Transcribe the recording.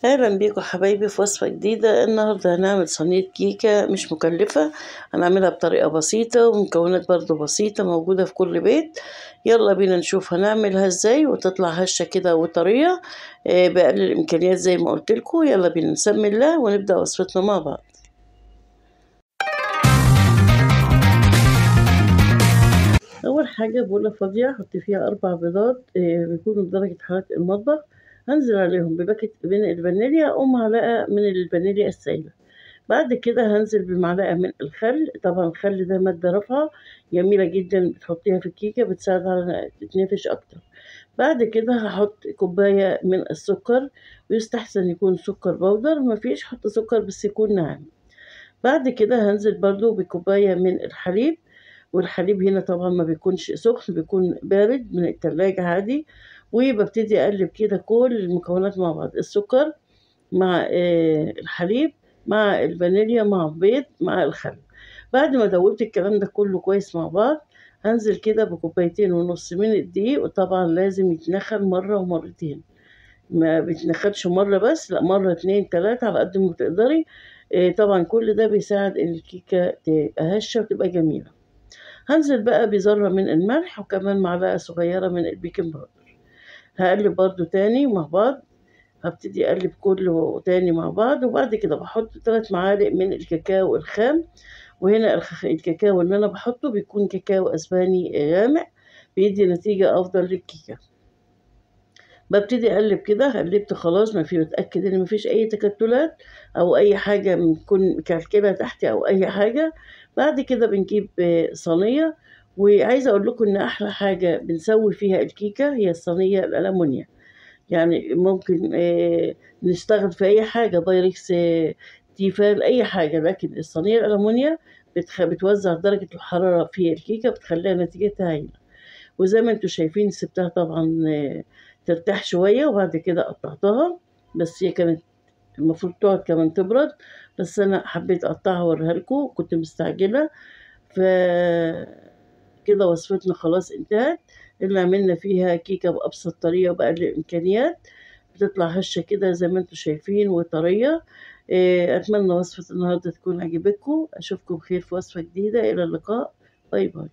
اهلا بيكم حبايبي في وصفة جديدة. النهاردة هنعمل صينية كيكة مش مكلفة، هنعملها بطريقة بسيطة ومكونات برضو بسيطة موجودة في كل بيت. يلا بينا نشوف هنعملها ازاي وتطلع هشة كده وطرية بأقل الإمكانيات زي ما قلت لكم. يلا بينا نسمي الله ونبدأ وصفتنا مع بعض. أول حاجة بولة فاضية حط فيها 4 بيضات بيكونوا بدرجة حرارة المطبخ. هنزل عليهم بباكت من الفانيليا أو معلقة من الفانيليا السائلة. بعد كده هنزل بمعلقة من الخل. طبعا الخل ده مادة رافعة جميلة جدا، بتحطيها في الكيكة بتساعد على تتنفش أكتر. بعد كده هحط كوباية من السكر، ويستحسن يكون سكر بودر، مفيش حط سكر بس يكون ناعم. بعد كده هنزل برضو بكوباية من الحليب، والحليب هنا طبعا ما بيكونش سخن، بيكون بارد من التلاجة عادي. وببتدي أقلب كده كل المكونات مع بعض، السكر مع الحليب مع الفانيليا مع البيض مع الخل. بعد ما دوبت الكلام ده كله كويس مع بعض، هنزل كده بكوبايتين ونص من الدقيق. وطبعا لازم يتنخل مرة ومرتين، ما بيتنخلش مرة بس، لا مرة 2 3 على قد ما تقدري. طبعا كل ده بيساعد ان الكيكة تبقى هشة وتبقى جميلة. هنزل بقى بذرة من الملح وكمان معلقة صغيرة من البيكنج باودر. هقلب برضو تاني مع بعض، هبتدي اقلب كله تاني مع بعض. وبعد كده بحط 3 معالق من الكاكاو الخام. وهنا الكاكاو اللي انا بحطه بيكون كاكاو اسباني غامق، بيدي نتيجة افضل للكيكة. ببتدي اقلب كده، قلبت خلاص ما في، متاكد ان مفيش اي تكتلات او اي حاجه بتكون مكلكله تحت او اي حاجه. بعد كده بنجيب صينيه. وعايزه اقول لكم ان احلى حاجه بنسوي فيها الكيكه هي الصينيه الالومنيا. يعني ممكن نشتغل في اي حاجه، بايركس، تيفال، اي حاجه، لكن الصينيه الالومنيا بتوزع درجه الحراره في الكيكه، بتخليها نتيجتها هايله. وزي ما انتوا شايفين سبتها طبعا ترتاح شوية، وبعد كده قطعتها. بس هي كانت المفروض تقعد كمان تبرد، بس أنا حبيت أقطعها وأوريها لكم، كنت مستعجلة. ف كده وصفتنا خلاص انتهت، اللي عملنا فيها كيكة بأبسط طريقة وبأقل الإمكانيات. بتطلع هشة كده زي ما انتوا شايفين وطرية. أتمنى وصفة النهاردة تكون عجبتكم. أشوفكم بخير في وصفة جديدة. إلى اللقاء. باي باي.